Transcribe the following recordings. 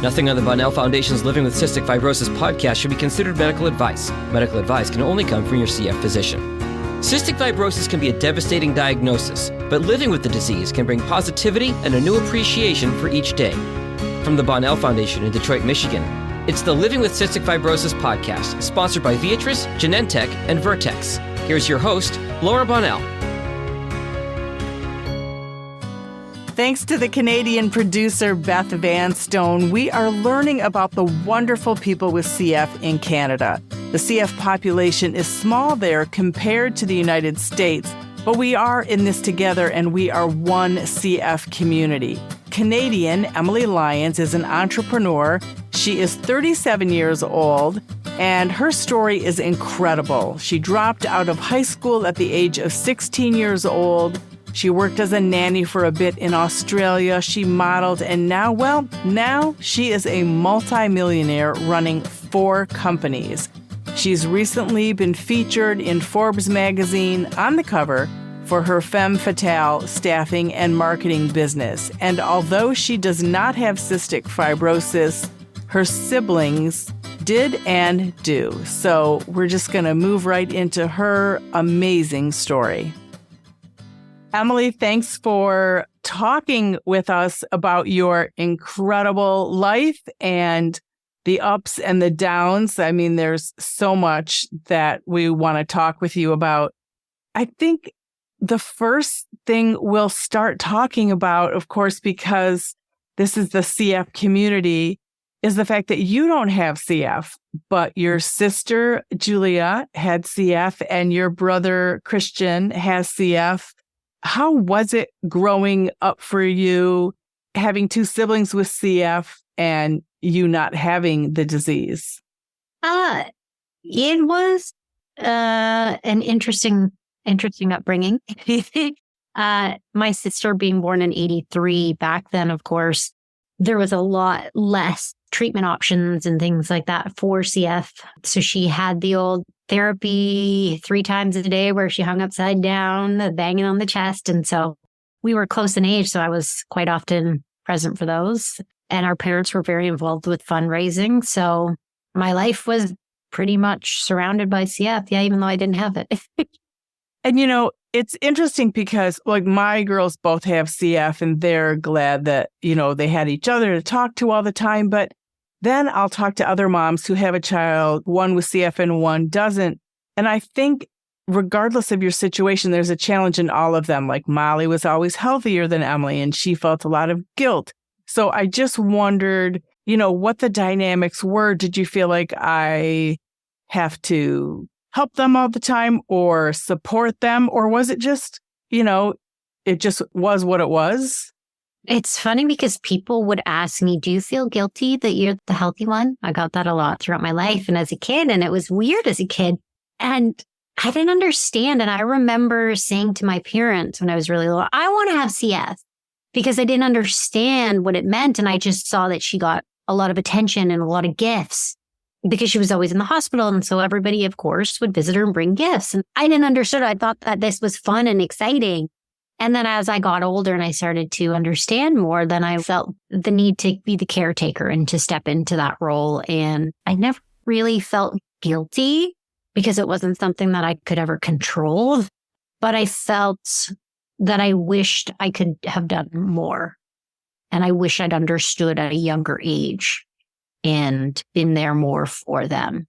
Nothing on the Bonnell Foundation's Living with Cystic Fibrosis podcast should be considered medical advice. Medical advice can only come from your CF physician. Cystic fibrosis can be a devastating diagnosis, but living with the disease can bring positivity and a new appreciation for each day. From the Bonnell Foundation in Detroit, Michigan, it's the Living with Cystic Fibrosis podcast, sponsored by Viatris, Genentech, and Vertex. Here's your host, Laura Bonnell. Thanks to the Canadian producer, Beth Vanstone, we are learning about the wonderful people with CF in Canada. The CF population is small there compared to the United States, but we are in this together and we are one CF community. Canadian Emily Lyons is an entrepreneur. She is 37 years old, and her story is incredible. She dropped out of high school at the age of 16 years old. She worked as a nanny for a bit in Australia. She modeled, and now she is a multimillionaire running 4 companies. She's recently been featured in Forbes magazine on the cover for her Femme Fatale staffing and marketing business. And although she does not have cystic fibrosis, her siblings did and do. So we're just going to move right into her amazing story. Emily, thanks for talking with us about your incredible life and the ups and the downs. I mean, there's so much that we want to talk with you about. I think the first thing we'll start talking about, of course, because this is the CF community, is the fact that you don't have CF, but your sister, Julia, had CF and your brother, Christian, has CF. How was it growing up for you, having 2 siblings with CF and you not having the disease? It was an interesting upbringing. My sister being born in 83, back then, of course, there was a lot less treatment options and things like that for CF. So she had the old therapy 3 times a day where she hung upside down, banging on the chest. And so we were close in age, so I was quite often present for those. And our parents were very involved with fundraising. So my life was pretty much surrounded by CF, even though I didn't have it. And, you know, it's interesting because, like, my girls both have CF and they're glad that, you know, they had each other to talk to all the time. But then I'll talk to other moms who have a child, one with CF and one doesn't. And I think regardless of your situation, there's a challenge in all of them. Like Molly was always healthier than Emily and she felt a lot of guilt. So I just wondered, you know, what the dynamics were. Did you feel like I have to help them all the time or support them? Or was it just, you know, it just was what it was? It's funny because people would ask me, do you feel guilty that you're the healthy one? I got that a lot throughout my life and as a kid, and it was weird as a kid. And I didn't understand. And I remember saying to my parents when I was really little, I want to have CF, because I didn't understand what it meant. And I just saw that she got a lot of attention and a lot of gifts because she was always in the hospital. And so everybody, of course, would visit her and bring gifts. And I didn't understand. I thought that this was fun and exciting. And then as I got older and I started to understand more, then I felt the need to be the caretaker and to step into that role. And I never really felt guilty because it wasn't something that I could ever control. But I felt that I wished I could have done more. And I wish I'd understood at a younger age and been there more for them.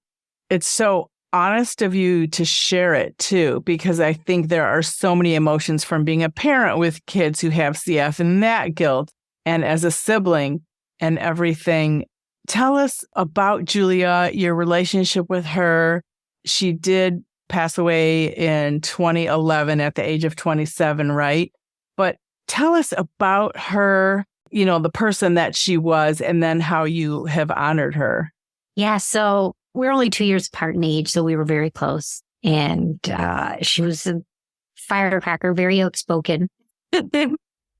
It's so honest of you to share it too, because I think there are so many emotions from being a parent with kids who have CF and that guilt, and as a sibling and everything. Tell us about Julia, your relationship with her. She did pass away in 2011 at the age of 27, right? But tell us about her, you know, the person that she was, and then how you have honored her. Yeah, so we're only 2 years apart in age, so we were very close. And she was a firecracker, very outspoken,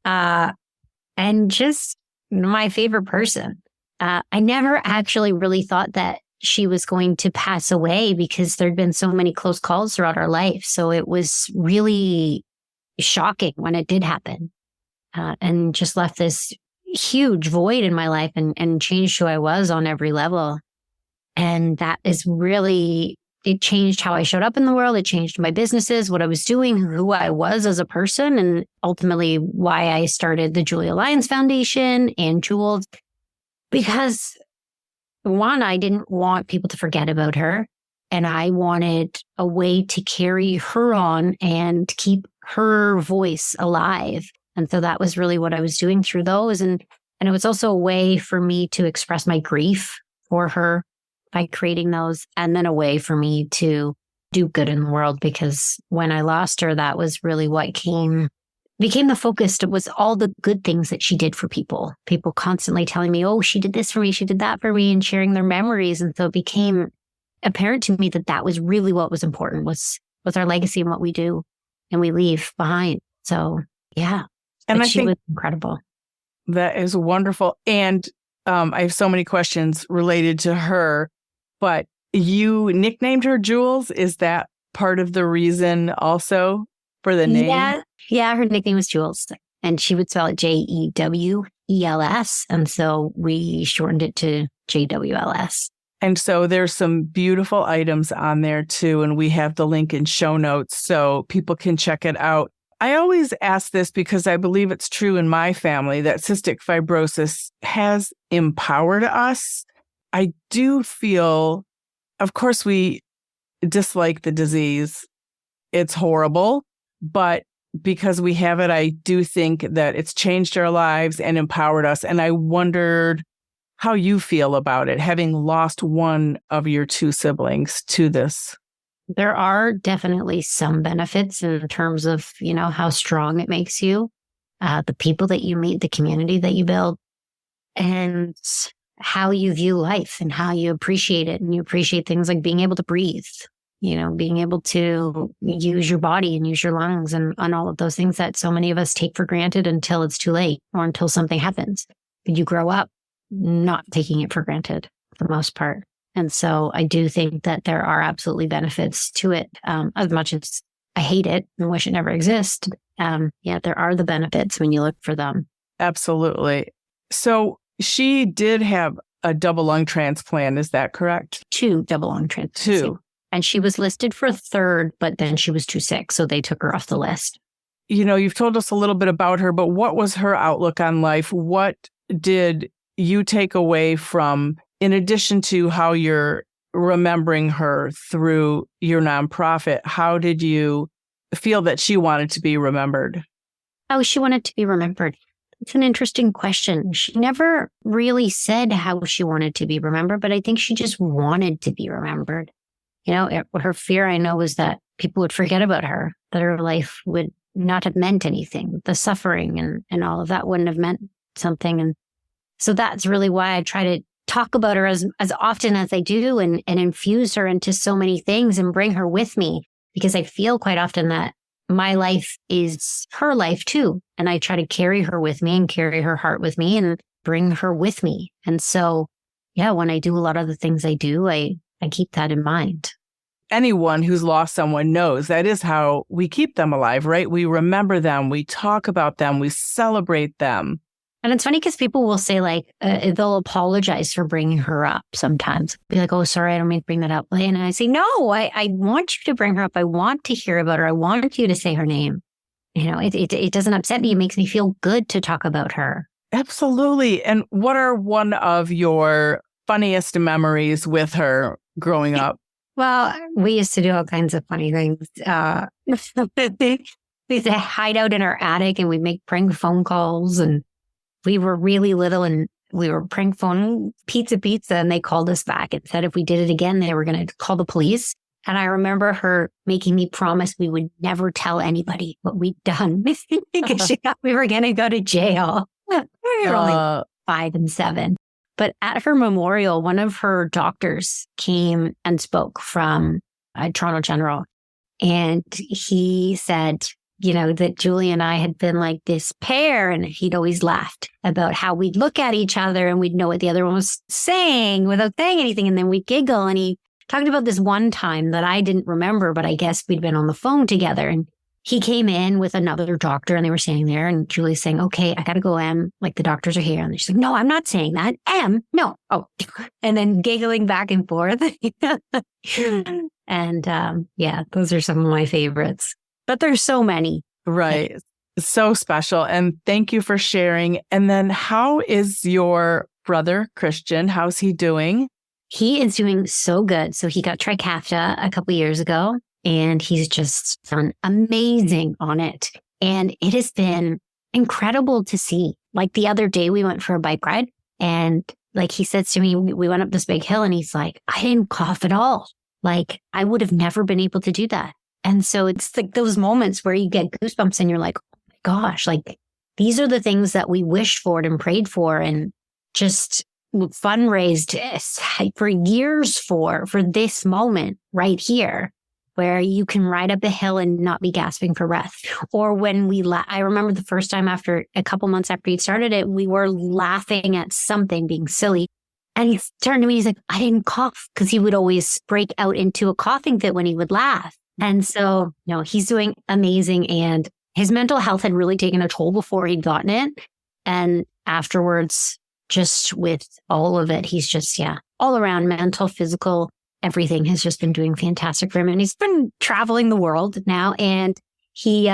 and just my favorite person. I never actually really thought that she was going to pass away because there'd been so many close calls throughout our life. So it was really shocking when it did happen, and just left this huge void in my life and changed who I was on every level. And that is really, it changed how I showed up in the world. It changed my businesses, what I was doing, who I was as a person, and ultimately why I started the Julia Lyons Foundation and Jewels. Because one, I didn't want people to forget about her. And I wanted a way to carry her on and keep her voice alive. And so that was really what I was doing through those. And it was also a way for me to express my grief for her by creating those, and then a way for me to do good in the world. Because when I lost her, that was really what became the focus. It was all the good things that she did for people. People constantly telling me, oh, she did this for me, she did that for me, and sharing their memories. And so it became apparent to me that was really what was important, was our legacy and what we do and we leave behind. So yeah. And she was incredible. That is wonderful. And I have so many questions related to her, but you nicknamed her Jules. Is that part of the reason also for the name? Yeah, her nickname was Jules, and she would spell it Jewels. And so we shortened it to JWLS. And so there's some beautiful items on there too. And we have the link in show notes so people can check it out. I always ask this because I believe it's true in my family that cystic fibrosis has empowered us. I do feel, of course, we dislike the disease. It's horrible, but because we have it, I do think that it's changed our lives and empowered us. And I wondered how you feel about it, having lost one of your two siblings to this. There are definitely some benefits in terms of, how strong it makes you, the people that you meet, the community that you build, and how you view life and how you appreciate it. And you appreciate things like being able to breathe, being able to use your body and use your lungs and all of those things that so many of us take for granted until it's too late or until something happens. But you grow up not taking it for granted for the most part. And so I do think that there are absolutely benefits to it. As much as I hate it and wish it never existed, there are the benefits when you look for them. Absolutely. So she did have a double lung transplant. Is that correct? 2 double lung transplants. 2. And she was listed for a 3rd, but then she was too sick. So they took her off the list. You've told us a little bit about her, but what was her outlook on life? What did you take away from, in addition to how you're remembering her through your nonprofit, how did you feel that she wanted to be remembered? How she wanted to be remembered. It's an interesting question. She never really said how she wanted to be remembered, but I think she just wanted to be remembered. Her fear, I know, was that people would forget about her, that her life would not have meant anything. The suffering and all of that wouldn't have meant something. And so that's really why I try to talk about her as often as I do and infuse her into so many things and bring her with me, because I feel quite often that my life is her life too. And I try to carry her with me and carry her heart with me and bring her with me. And so, when I do a lot of the things I do, I keep that in mind. Anyone who's lost someone knows that is how we keep them alive, right? We remember them, we talk about them, we celebrate them. And it's funny because people will say they'll apologize for bringing her up sometimes. Be like, oh, sorry, I don't mean to bring that up. And I say, no, I want you to bring her up. I want to hear about her. I want you to say her name. It doesn't upset me. It makes me feel good to talk about her. Absolutely. And what are one of your funniest memories with her growing up? Well, we used to do all kinds of funny things. We used to hide out in our attic and we'd make prank phone calls, and we were really little and we were prank phone pizza, and they called us back and said if we did it again, they were going to call the police. And I remember her making me promise we would never tell anybody what we'd done because she thought we were going to go to jail. We were only 5 and 7. But at her memorial, one of her doctors came and spoke from Toronto General. And he said, that Julie and I had been like this pair, and he'd always laughed about how we'd look at each other and we'd know what the other one was saying without saying anything. And then we'd giggle. And he talked about this one time that I didn't remember, but I guess we'd been on the phone together. And he came in with another doctor and they were standing there and Julie's saying, okay, I got to go, Em. Like the doctors are here. And she's like, no, I'm not saying that. Em, no. Oh, and then giggling back and forth. And yeah, those are some of my favorites. But there's so many. Right. So special. And thank you for sharing. And then how is your brother, Christian? How's he doing? He is doing so good. So he got Trikafta a couple years ago and he's just done amazing on it. And it has been incredible to see. Like the other day we went for a bike ride and like he says to me, we went up this big hill and he's like, I didn't cough at all. Like I would have never been able to do that. And so it's like those moments where you get goosebumps and you're like, oh my gosh, like these are the things that we wished for and prayed for and just fundraised for years for this moment right here where you can ride up a hill and not be gasping for breath. Or when I remember the first time after a couple months after he'd started it, we were laughing at something being silly. And he turned to me, he's like, I didn't cough because he would always break out into a coughing fit when he would laugh. And so, no, he's doing amazing. And his mental health had really taken a toll before he'd gotten it. And afterwards, just with all of it, he's just, all around mental, physical, everything has just been doing fantastic for him. And he's been traveling the world now. And he,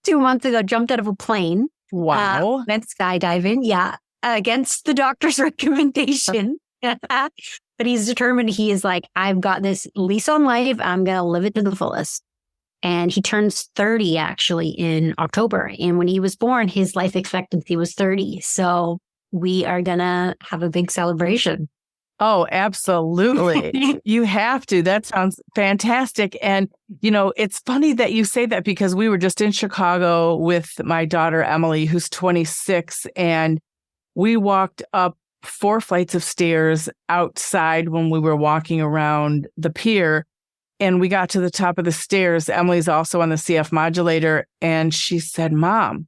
2 months ago, jumped out of a plane. Wow. Went skydiving. Yeah. Against the doctor's recommendation. But he's determined. He is like, I've got this lease on life. I'm going to live it to the fullest. And he turns 30 actually in October. And when he was born, his life expectancy was 30. So we are going to have a big celebration. Oh, absolutely. You have to. That sounds fantastic. And, it's funny that you say that because we were just in Chicago with my daughter, Emily, who's 26, and we walked up 4 flights of stairs outside when we were walking around the pier. And we got to the top of the stairs. Emily's also on the CF modulator. And she said, Mom,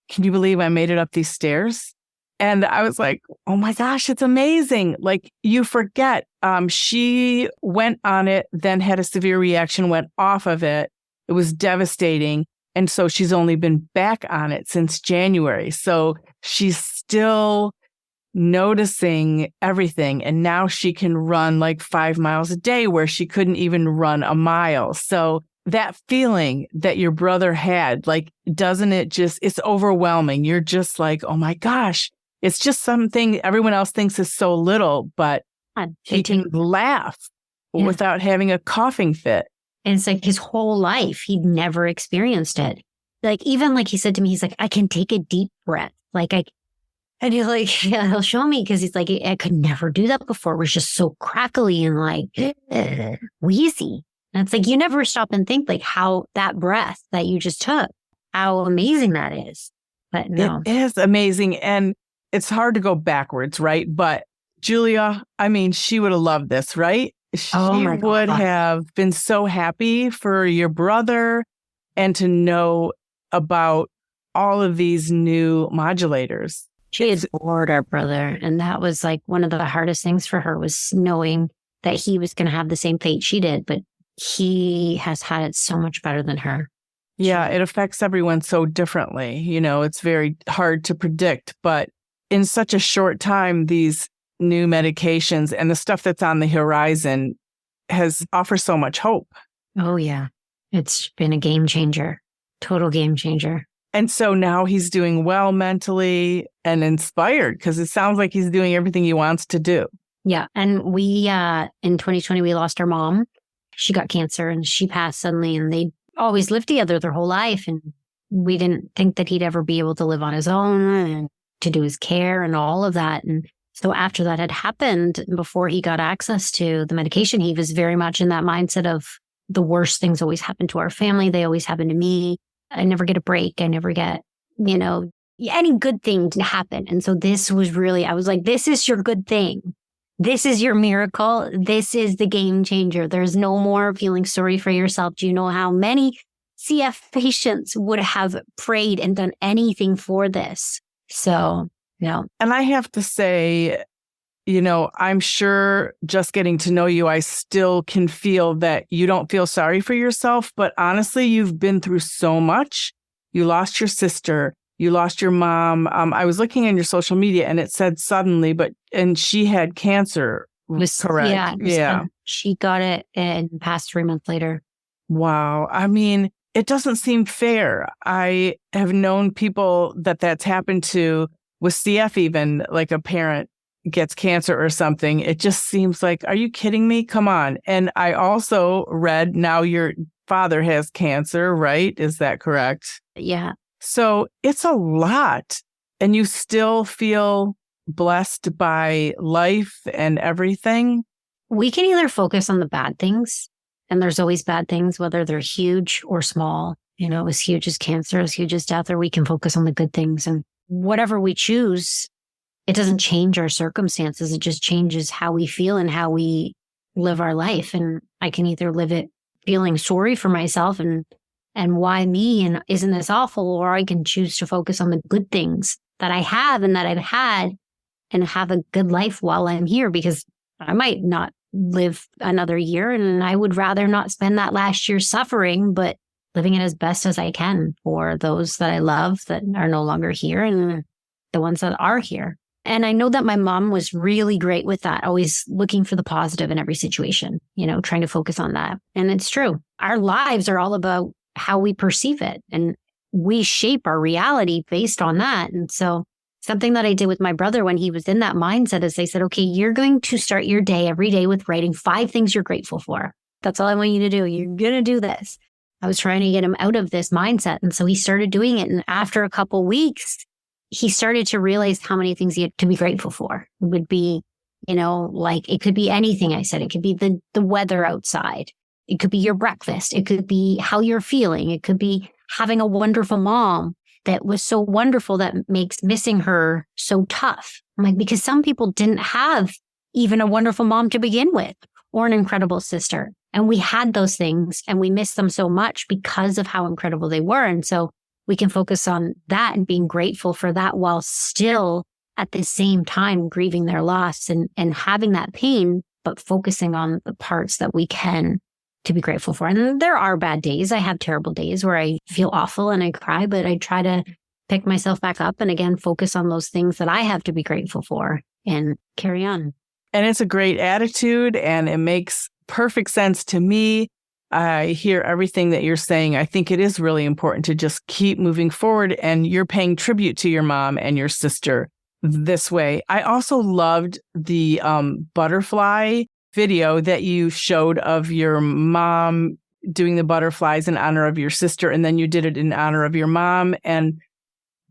can you believe I made it up these stairs? And I was like, oh my gosh, it's amazing. Like you forget, she went on it, then had a severe reaction, went off of it. It was devastating. And so she's only been back on it since January. So she's still noticing everything. And now she can run like 5 miles a day where she couldn't even run a mile. So that feeling that your brother had, like, doesn't it just, it's overwhelming. You're just like, oh my gosh. It's just something everyone else thinks is so little, but he can laugh without having a coughing fit. And it's like his whole life, he'd never experienced it. Like, even like he said to me, he's like, I can take a deep breath. And he's like, he'll show me because he's like, I could never do that before. It was just so crackly and like wheezy. And it's like, you never stop and think like how that breath that you just took, how amazing that is. But no. It is amazing. And it's hard to go backwards, right? But Julia, I mean, she would have loved this, right? She would have been so happy for your brother and to know about all of these new modulators. She adored our brother. And that was like one of the hardest things for her was knowing that he was going to have the same fate she did. But he has had it so much better than her. Yeah, it affects everyone so differently. It's very hard to predict, but in such a short time, these new medications and the stuff that's on the horizon offers so much hope. Oh, yeah. It's been a game changer, total game changer. And so now he's doing well mentally and inspired because it sounds like he's doing everything he wants to do. Yeah. And we, in 2020, we lost our mom. She got cancer and she passed suddenly and they always lived together their whole life. And we didn't think that he'd ever be able to live on his own and to do his care and all of that. And so after that had happened, before he got access to the medication, he was very much in that mindset of the worst things always happen to our family. They always happen to me. I never get a break. I never get, any good thing to happen. And so this was really, I was like, this is your good thing. This is your miracle. This is the game changer. There's no more feeling sorry for yourself. Do you know how many CF patients would have prayed and done anything for this? So, no. And I have to say, I'm sure just getting to know you, I still can feel that you don't feel sorry for yourself. But honestly, you've been through so much. You lost your sister. You lost your mom. I was looking on your social media and it said suddenly, and she had cancer, correct? Yeah. Yeah. She got it and passed 3 months later. Wow. I mean, it doesn't seem fair. I have known people that's happened to with CF, even like a parent gets cancer or something. It just seems like, are you kidding me? Come on. And I also read now your father has cancer, right? Is that correct? Yeah. So it's a lot. And you still feel blessed by life and everything. We can either focus on the bad things, and there's always bad things, whether they're huge or small, as huge as cancer, as huge as death, or we can focus on the good things. And whatever we choose, it doesn't change our circumstances. It just changes how we feel and how we live our life. And I can either live it feeling sorry for myself and why me, and isn't this awful? Or I can choose to focus on the good things that I have and that I've had and have a good life while I'm here, because I might not live another year, and I would rather not spend that last year suffering, but living it as best as I can for those that I love that are no longer here and the ones that are here. And I know that my mom was really great with that, always looking for the positive in every situation, trying to focus on that. And it's true. Our lives are all about how we perceive it, and we shape our reality based on that. And so something that I did with my brother when he was in that mindset is I said, okay, you're going to start your day every day with writing 5 things you're grateful for. That's all I want you to do. You're going to do this. I was trying to get him out of this mindset. And so he started doing it. And after a couple weeks, he started to realize how many things he had to be grateful for. It would be, like it could be anything I said. It could be the weather outside. It could be your breakfast. It could be how you're feeling. It could be having a wonderful mom that was so wonderful that makes missing her so tough. I'm like, because some people didn't have even a wonderful mom to begin with or an incredible sister. And we had those things and we miss them so much because of how incredible they were. And so we can focus on that and being grateful for that while still at the same time grieving their loss and having that pain, but focusing on the parts that we can to be grateful for. And there are bad days. I have terrible days where I feel awful and I cry, but I try to pick myself back up and again, focus on those things that I have to be grateful for and carry on. And it's a great attitude and it makes perfect sense to me. I hear everything that you're saying. I think it is really important to just keep moving forward, and you're paying tribute to your mom and your sister this way. I also loved the butterfly video that you showed of your mom doing the butterflies in honor of your sister, and then you did it in honor of your mom. And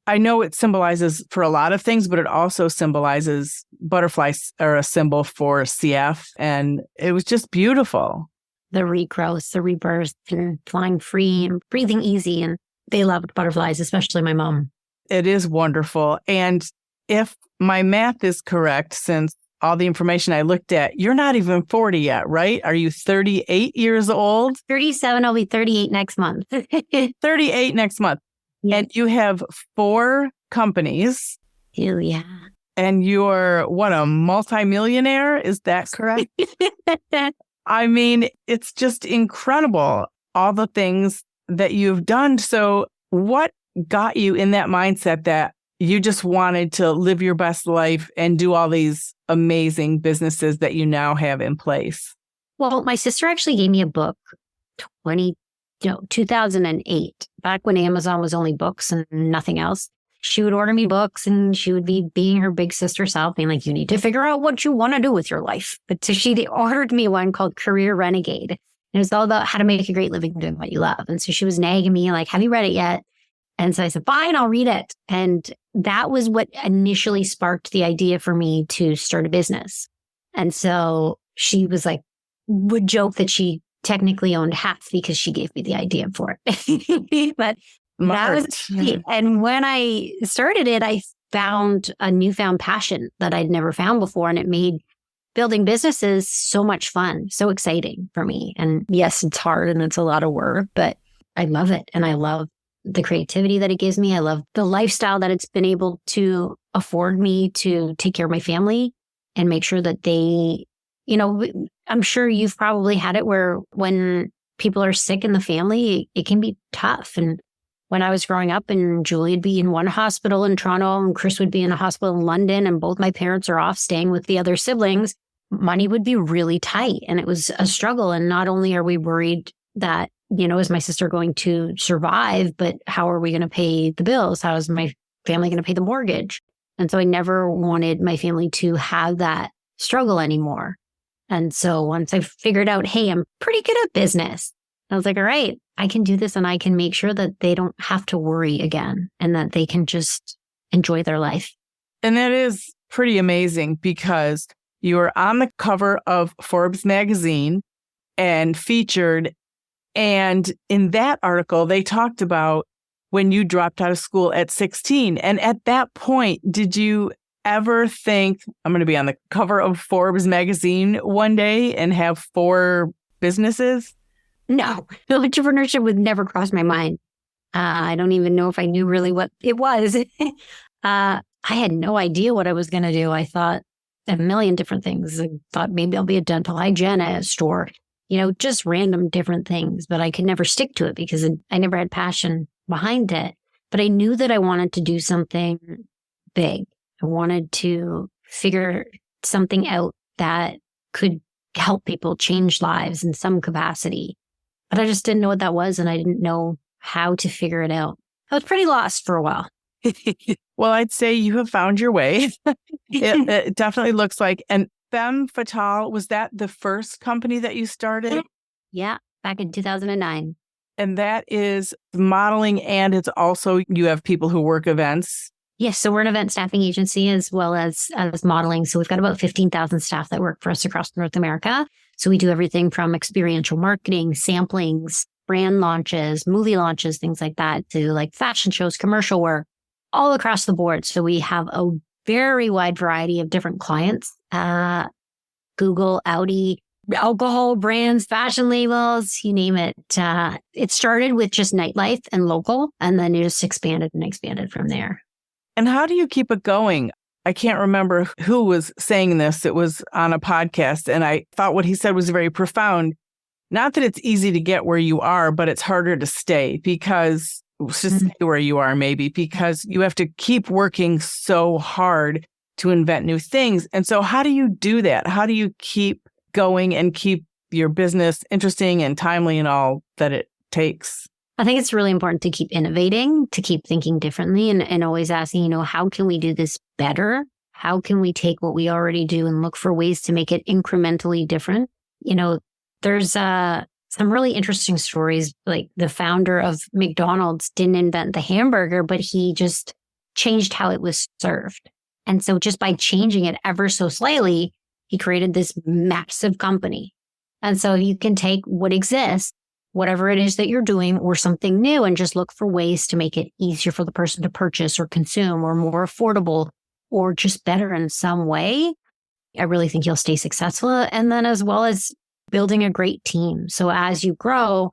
I know it symbolizes for a lot of things, but it also symbolizes butterflies are a symbol for CF, and it was just beautiful. The regrowth, the rebirth, and flying free and breathing easy. And they loved butterflies, especially my mom. It is wonderful. And if my math is correct, since all the information I looked at, you're not even 40 yet, right? Are you 38 years old? 37, I'll be 38 next month. 38 next month. Yeah. And you have 4 companies. Oh, yeah. And you're, a multimillionaire? Is that correct? I mean, it's just incredible, all the things that you've done. So what got you in that mindset that you just wanted to live your best life and do all these amazing businesses that you now have in place? Well, my sister actually gave me a book 2008, back when Amazon was only books and nothing else. She would order me books and she would be being her big sister self, being like, you need to figure out what you want to do with your life. But so she ordered me one called Career Renegade. And it was all about how to make a great living doing what you love. And so she was nagging me like, have you read it yet? And so I said, fine, I'll read it. And that was what initially sparked the idea for me to start a business. And so she was like, would joke that she technically owned half because she gave me the idea for it. But that was it. And when I started it, I found a newfound passion that I'd never found before. And it made building businesses so much fun, so exciting for me. And yes, it's hard and it's a lot of work, but I love it. And I love the creativity that it gives me. I love the lifestyle that it's been able to afford me to take care of my family and make sure that they, you know, I'm sure you've probably had it where when people are sick in the family, it can be tough. And when I was growing up, and Julie would be in one hospital in Toronto and Chris would be in a hospital in London, and both my parents are off staying with the other siblings, money would be really tight. And it was a struggle. And not only are we worried that, you know, is my sister going to survive, but how are we going to pay the bills? How is my family going to pay the mortgage? And so I never wanted my family to have that struggle anymore. And so once I figured out, hey, I'm pretty good at business, I was like, all right, I can do this and I can make sure that they don't have to worry again and that they can just enjoy their life. And that is pretty amazing because you were on the cover of Forbes magazine and featured. And in that article, they talked about when you dropped out of school at 16. And at that point, did you ever think, I'm going to be on the cover of Forbes magazine one day and have 4 businesses? No, entrepreneurship would never cross my mind. I don't even know if I knew really what it was. I had no idea what I was going to do. I thought a million different things. I thought maybe I'll be a dental hygienist or, you know, just random different things, but I could never stick to it because I never had passion behind it. But I knew that I wanted to do something big. I wanted to figure something out that could help people change lives in some capacity. But I just didn't know what that was, and I didn't know how to figure it out. I was pretty lost for a while. Well, I'd say you have found your way. It definitely looks like. And Femme Fatale, was that the first company that you started? Yeah, back in 2009. And that is modeling, and it's also, you have people who work events. Yes, so we're an event staffing agency as well as modeling. So we've got about 15,000 staff that work for us across North America. So we do everything from experiential marketing, samplings, brand launches, movie launches, things like that, to like fashion shows, commercial work, all across the board. So we have a very wide variety of different clients, Google, Audi, alcohol brands, fashion labels, you name it. It started with just nightlife and local, and then it just expanded and expanded from there. And how do you keep it going? I can't remember who was saying this. It was on a podcast, and I thought what he said was very profound. Not that it's easy to get where you are, but it's harder to stay because, to stay where you are maybe, because you have to keep working so hard to invent new things. And so how do you do that? How do you keep going and keep your business interesting and timely and all that it takes? I think it's really important to keep innovating, to keep thinking differently and always asking, you know, how can we do this better? How can we take what we already do and look for ways to make it incrementally different? You know, there's some really interesting stories. Like the founder of McDonald's didn't invent the hamburger, but he just changed how it was served. And so just by changing it ever so slightly, he created this massive company. And so you can take what exists, whatever it is that you're doing, or something new, and just look for ways to make it easier for the person to purchase or consume, or more affordable, or just better in some way. I really think you'll stay successful. And then as well as building a great team. So as you grow,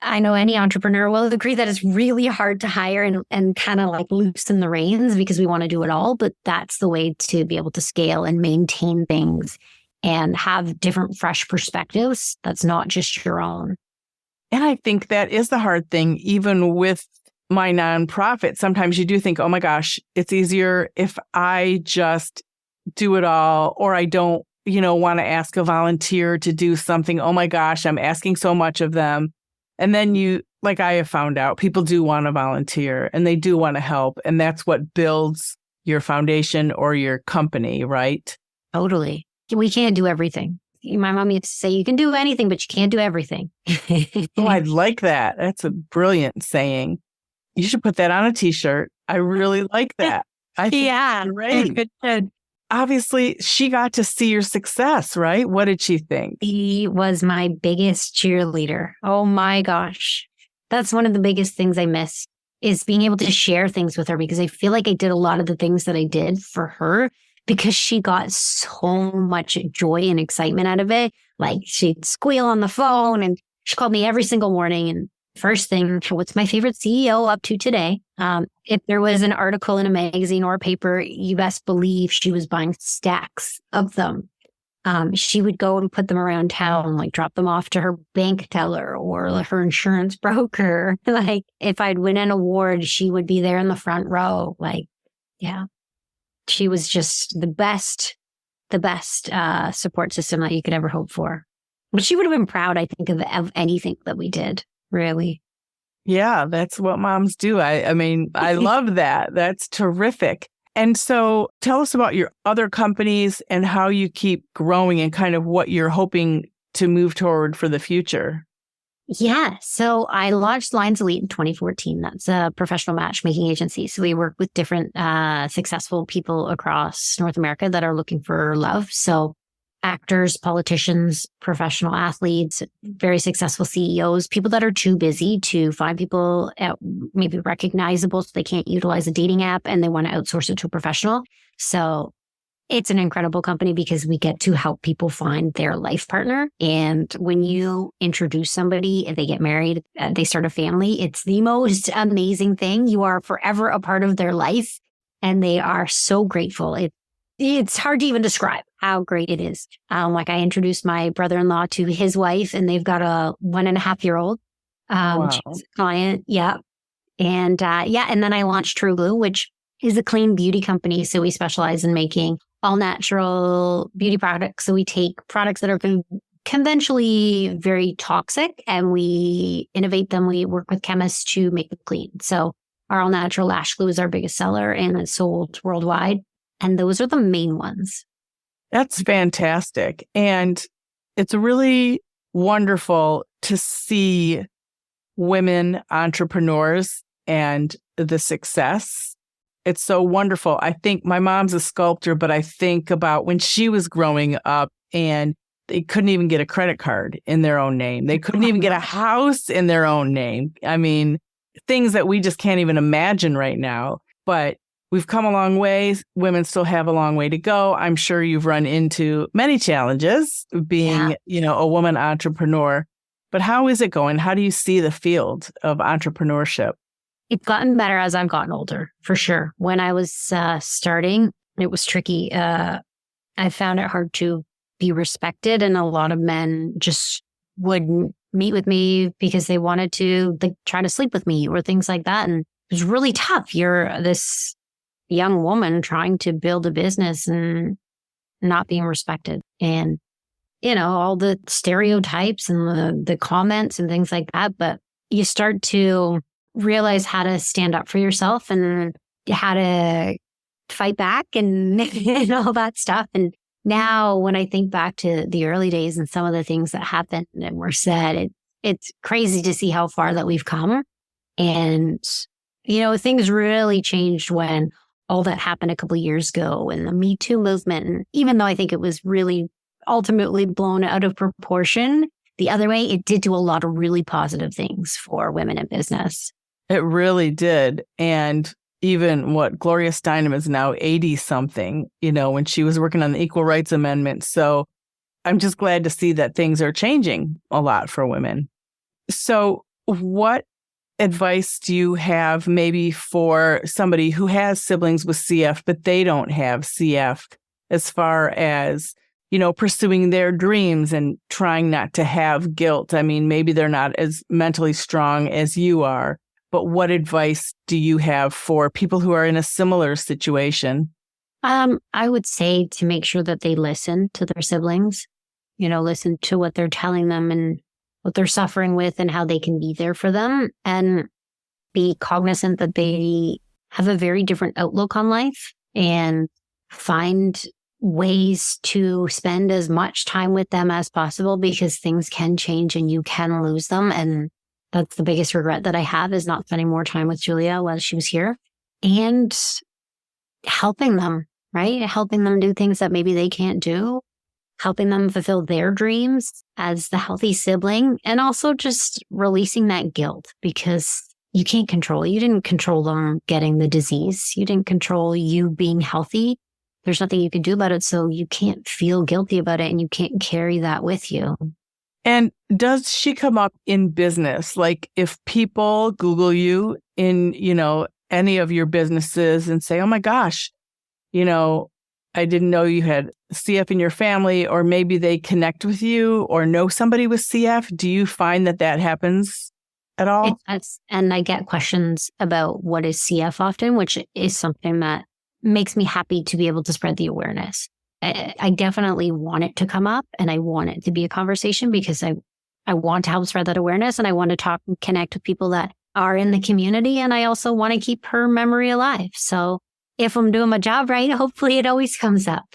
I know any entrepreneur will agree that it's really hard to hire and kind of like loosen the reins because we want to do it all. But that's the way to be able to scale and maintain things and have different, fresh perspectives. That's not just your own. And I think that is the hard thing, even with my nonprofit. Sometimes you do think, oh my gosh, it's easier if I just do it all, or I don't, want to ask a volunteer to do something. Oh my gosh, I'm asking so much of them. And then like I have found out, people do want to volunteer and they do want to help. And that's what builds your foundation or your company, right? Totally. We can't do everything. My mom used to say, you can do anything, but you can't do everything. Oh, I like that. That's a brilliant saying. You should put that on a t-shirt. I really like that. I think that's great. Good. Obviously, she got to see your success, right? What did she think? He was my biggest cheerleader. Oh my gosh. That's one of the biggest things I miss is being able to share things with her, because I feel like I did a lot of the things that I did for her because she got so much joy and excitement out of it. Like she'd squeal on the phone, and she called me every single morning and First thing, what's my favorite CEO up to today? If there was an article in a magazine or a paper, you best believe she was buying stacks of them. She would go and put them around town, like drop them off to her bank teller or her insurance broker. Like if I'd win an award, she would be there in the front row. Like, yeah, she was just the best support system that you could ever hope for. But she would have been proud, I think, of anything that we did, really. Yeah, that's what moms do. I mean, I love that. That's terrific. And so tell us about your other companies and how you keep growing and kind of what you're hoping to move toward for the future. Yeah. So I launched Lyons Elite in 2014. That's a professional matchmaking agency. So we work with different successful people across North America that are looking for love. So actors, politicians, professional athletes, very successful CEOs, people that are too busy to find people maybe recognizable so they can't utilize a dating app and they want to outsource it to a professional. So it's an incredible company because we get to help people find their life partner. And when you introduce somebody and they get married, they start a family, it's the most amazing thing. You are forever a part of their life and they are so grateful. It's hard to even describe how great it is. Like I introduced my brother-in-law to his wife and they've got a 1.5-year-old. Wow. She's a client. Yeah. And and then I launched True Blue, which is a clean beauty company. So we specialize in making all natural beauty products. So we take products that are conventionally very toxic and we innovate them. We work with chemists to make them clean. So our all natural lash glue is our biggest seller and it's sold worldwide. And those are the main ones. That's fantastic. And it's really wonderful to see women entrepreneurs and the success. It's so wonderful. I think my mom's a sculptor, but I think about when she was growing up and they couldn't even get a credit card in their own name. They couldn't even get a house in their own name. I mean, things that we just can't even imagine right now. But we've come a long way. Women still have a long way to go. I'm sure you've run into many challenges being, a woman entrepreneur. But how is it going? How do you see the field of entrepreneurship? It's gotten better as I've gotten older, for sure. When I was starting, it was tricky. I found it hard to be respected, and a lot of men just wouldn't meet with me because they wanted to try to sleep with me or things like that. And it was really tough. You're this young woman trying to build a business and not being respected. And, all the stereotypes and the comments and things like that. But you start to realize how to stand up for yourself and how to fight back and all that stuff. And now when I think back to the early days and some of the things that happened and were said, it's crazy to see how far that we've come. And, things really changed when all that happened a couple of years ago and the Me Too movement. And even though I think it was really ultimately blown out of proportion the other way, it did do a lot of really positive things for women in business. It really did. And even Gloria Steinem is now 80-something, when she was working on the Equal Rights Amendment. So I'm just glad to see that things are changing a lot for women. So what advice do you have maybe for somebody who has siblings with CF, but they don't have CF as far as, pursuing their dreams and trying not to have guilt? I mean, maybe they're not as mentally strong as you are, but what advice do you have for people who are in a similar situation? I would say to make sure that they listen to their siblings, listen to what they're telling them and what they're suffering with and how they can be there for them, and be cognizant that they have a very different outlook on life and find ways to spend as much time with them as possible because things can change and you can lose them. And that's the biggest regret that I have, is not spending more time with Julia while she was here and helping them, right? Helping them do things that maybe they can't do, helping them fulfill their dreams as the healthy sibling, and also just releasing that guilt because you can't control it. You didn't control them getting the disease. You didn't control you being healthy. There's nothing you can do about it. So you can't feel guilty about it and you can't carry that with you. And does she come up in business? Like if people Google you in, any of your businesses and say, oh my gosh, I didn't know you had CF in your family, or maybe they connect with you or know somebody with CF. Do you find that happens at all? It does. And I get questions about what is CF often, which is something that makes me happy to be able to spread the awareness. I definitely want it to come up, and I want it to be a conversation because I want to help spread that awareness, and I want to talk and connect with people that are in the community. And I also want to keep her memory alive. So if I'm doing my job right, hopefully it always comes up.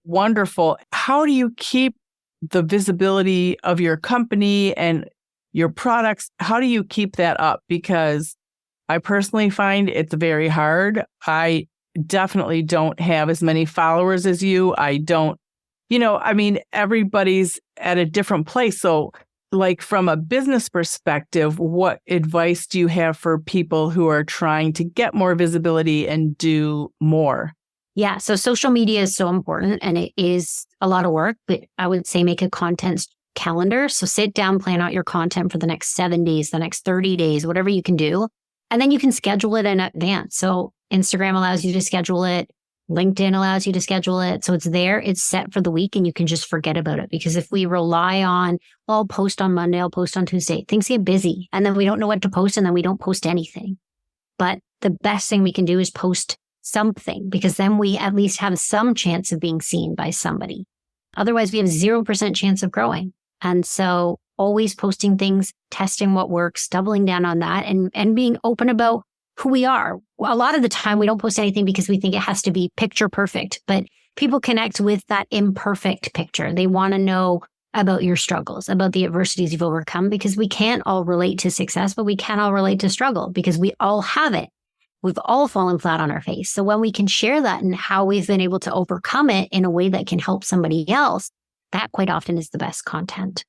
Wonderful. How do you keep the visibility of your company and your products? How do you keep that up? Because I personally find it's very hard. I definitely don't have as many followers as you. I don't, everybody's at a different place. So like from a business perspective, what advice do you have for people who are trying to get more visibility and do more? Yeah. So social media is so important, and it is a lot of work, but I would say make a content calendar. So sit down, plan out your content for the next 7 days, the next 30 days, whatever you can do. And then you can schedule it in advance. So Instagram allows you to schedule it. LinkedIn allows you to schedule it. So it's there, it's set for the week, and you can just forget about it. Because if we rely on, well, I'll post on Monday, I'll post on Tuesday, things get busy, and then we don't know what to post, and then we don't post anything. But the best thing we can do is post something, because then we at least have some chance of being seen by somebody. Otherwise, we have 0% chance of growing. And so always posting things, testing what works, doubling down on that, and being open about who we are. A lot of the time, we don't post anything because we think it has to be picture perfect, but people connect with that imperfect picture. They want to know about your struggles, about the adversities you've overcome, because we can't all relate to success, but we can all relate to struggle because we all have it. We've all fallen flat on our face. So when we can share that and how we've been able to overcome it in a way that can help somebody else, that quite often is the best content.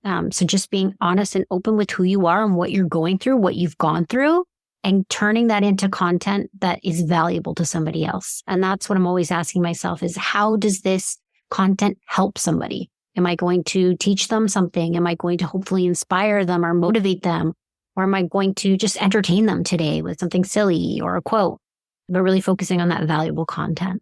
So just being honest and open with who you are and what you're going through, what you've gone through, and turning that into content that is valuable to somebody else. And that's what I'm always asking myself is, how does this content help somebody? Am I going to teach them something? Am I going to hopefully inspire them or motivate them? Or am I going to just entertain them today with something silly or a quote? But really focusing on that valuable content.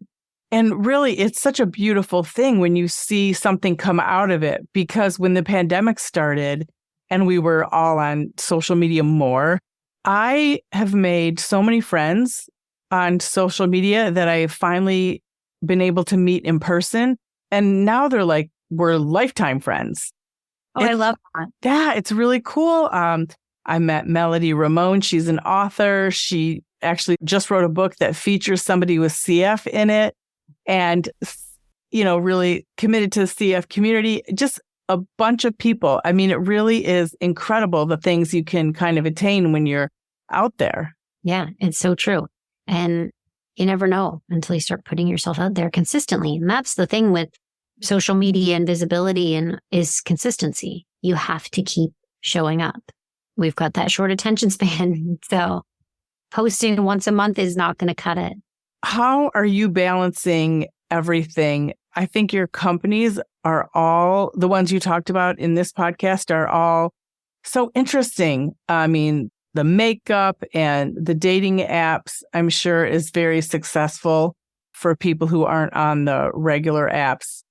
And really, it's such a beautiful thing when you see something come out of it, because when the pandemic started and we were all on social media more, I have made so many friends on social media that I have finally been able to meet in person. And now they're like, we're lifetime friends. I love that. Yeah, it's really cool. I met Melody Ramon. She's an author. She actually just wrote a book that features somebody with CF in it, and, really committed to the CF community. Just a bunch of people. I mean, it really is incredible the things you can kind of attain when you're out there. Yeah, it's so true. And you never know until you start putting yourself out there consistently. And that's the thing with social media and visibility is consistency. You have to keep showing up. We've got that short attention span. So posting once a month is not going to cut it. How are you balancing everything? I think your companies are all, the ones you talked about in this podcast, are all so interesting. I mean, the makeup and the dating apps, I'm sure, is very successful for people who aren't on the regular apps.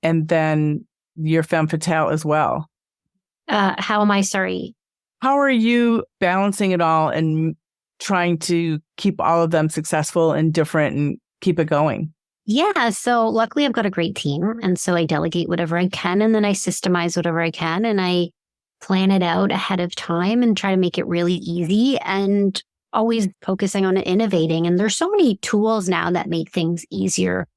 And then your Femme Fatale as well. How am I sorry? How are you balancing it all and trying to keep all of them successful and different and keep it going? Yeah. So luckily I've got a great team. And so I delegate whatever I can, and then I systemize whatever I can, and I plan it out ahead of time and try to make it really easy, and always focusing on innovating. And there's so many tools now that make things easier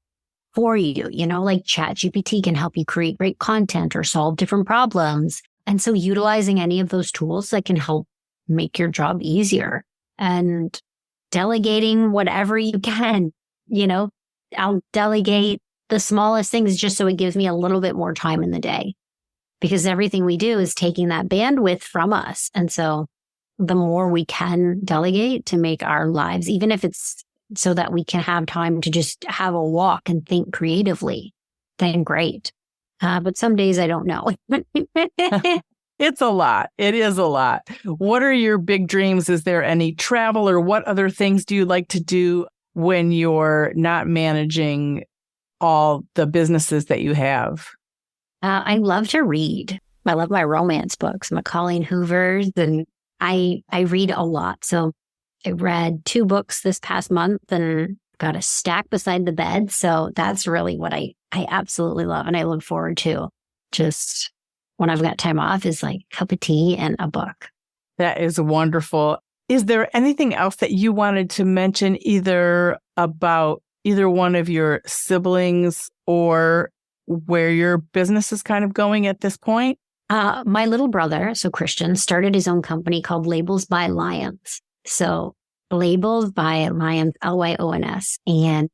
for you, like ChatGPT can help you create great content or solve different problems. And so utilizing any of those tools that can help make your job easier, and delegating whatever you can, I'll delegate the smallest things just so it gives me a little bit more time in the day, because everything we do is taking that bandwidth from us. And so the more we can delegate to make our lives, even if it's so that we can have time to just have a walk and think creatively, then great. But some days I don't know. It's a lot. It is a lot. What are your big dreams? Is there any travel or what other things do you like to do when you're not managing all the businesses that you have? I love to read. I love my romance books, my Colleen Hoovers, and I read a lot. So I read 2 books this past month and got a stack beside the bed. So that's really what I absolutely love and I look forward to. Just when I've got time off is like a cup of tea and a book. That is wonderful. Is there anything else that you wanted to mention either about either one of your siblings or where your business is kind of going at this point? My little brother, so Christian, started his own company called Labels by Lyons. So Labels by Lyons, Lyons. And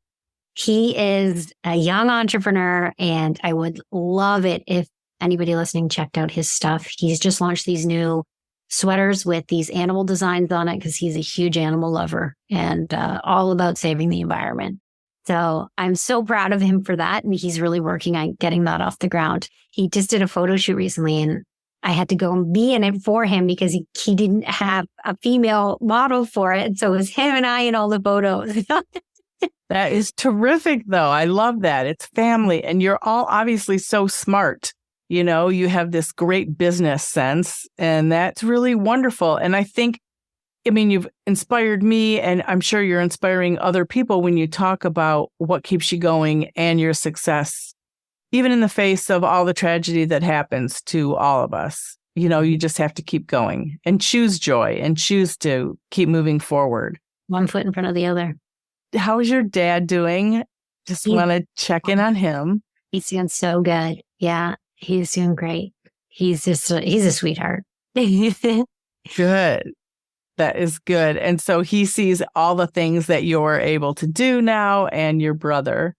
he is a young entrepreneur and I would love it if anybody listening checked out his stuff. He's just launched these new sweaters with these animal designs on it because he's a huge animal lover and all about saving the environment. So I'm so proud of him for that. And he's really working on getting that off the ground. He just did a photo shoot recently and I had to go and be in it for him because he didn't have a female model for it. And so it was him and I in all the photos. That is terrific, though. I love that. It's family. And you're all obviously so smart. You know, you have this great business sense, and that's really wonderful. And I think, you've inspired me, and I'm sure you're inspiring other people when you talk about what keeps you going and your success, even in the face of all the tragedy that happens to all of us. You know, you just have to keep going and choose joy and choose to keep moving forward. One foot in front of the other. How's your dad doing? Just want to check in on him. He's doing so good. Yeah. He's doing great. He's a sweetheart. Good. That is good. And so he sees all the things that you're able to do now and your brother.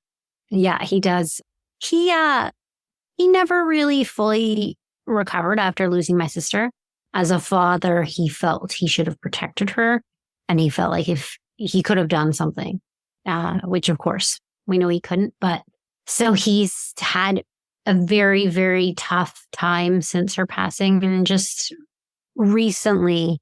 Yeah, he does. He never really fully recovered after losing my sister. As a father, he felt he should have protected her. And he felt like if he could have done something, which of course we know he couldn't. But so he's had a very, very tough time since her passing. And just recently,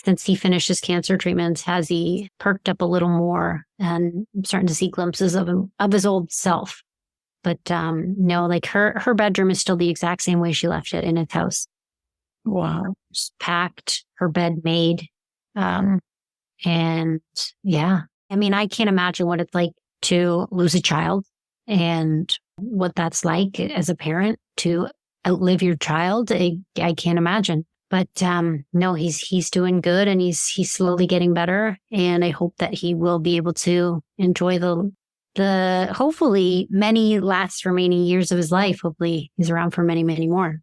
since he finished his cancer treatments, has he perked up a little more and I'm starting to see glimpses of him, of his old self. But no, like her bedroom is still the exact same way she left it in his house. Wow. Just packed, her bed made. And yeah, I can't imagine what it's like to lose a child and what that's like as a parent to outlive your child. I can't imagine. But no, he's doing good and he's slowly getting better. And I hope that he will be able to enjoy the hopefully many last remaining years of his life. Hopefully he's around for many, many more.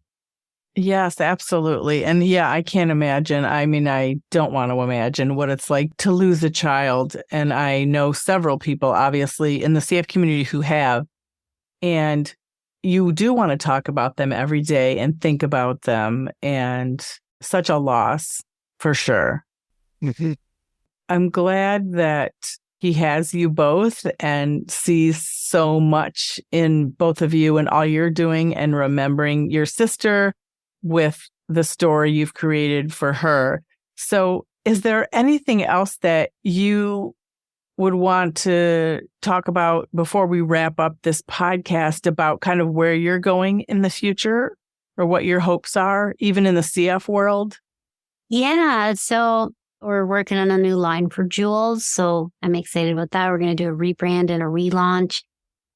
Yes, absolutely. And yeah, I can't imagine. I don't want to imagine what it's like to lose a child. And I know several people, obviously, in the CF community who have. And you do want to talk about them every day and think about them. And such a loss, for sure. Mm-hmm. I'm glad that he has you both and sees so much in both of you and all you're doing and remembering your sister with the story you've created for her. So is there anything else that you would want to talk about before we wrap up this podcast about kind of where you're going in the future or what your hopes are, even in the CF world? Yeah. So we're working on a new line for jewels. So I'm excited about that. We're going to do a rebrand and a relaunch.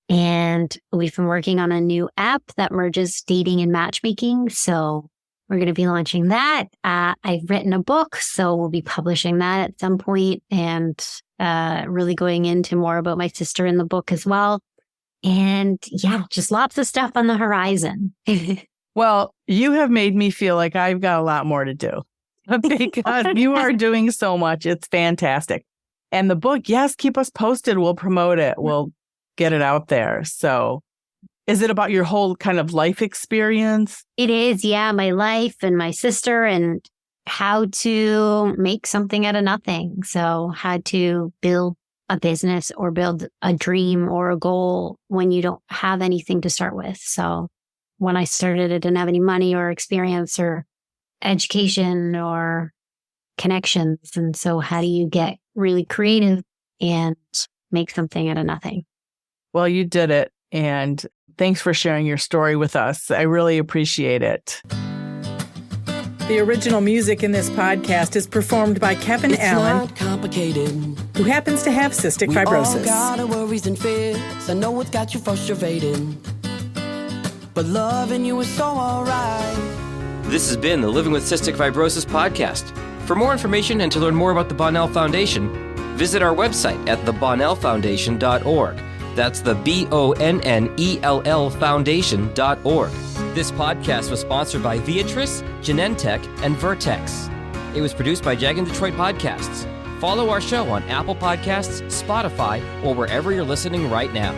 And we've been working on a new app that merges dating and matchmaking. So we're going to be launching that. I've written a book, so we'll be publishing that at some point and really going into more about my sister in the book as well. And yeah, just lots of stuff on the horizon. Well, you have made me feel like I've got a lot more to do because you are doing so much. It's fantastic. And the book, yes, keep us posted. We'll promote it. We'll get it out there. So is it about your whole kind of life experience? It is. Yeah. My life and my sister and how to make something out of nothing. So how to build a business or build a dream or a goal when you don't have anything to start with. So when I started, I didn't have any money or experience or education or connections. And so how do you get really creative and make something out of nothing? Well, you did it. And thanks for sharing your story with us. I really appreciate it. The original music in this podcast is performed by Kevin Allen, who happens to have cystic fibrosis. We all got our worries and fears. I know it's got you frustrated, but loving you is so alright. This has been the Living with Cystic Fibrosis podcast. For more information and to learn more about the Bonnell Foundation, visit our website at thebonnellfoundation.org. That's the BONNELL Foundation.org. This podcast was sponsored by Viatris, Genentech, and Vertex. It was produced by Jag and Detroit Podcasts. Follow our show on Apple Podcasts, Spotify, or wherever you're listening right now.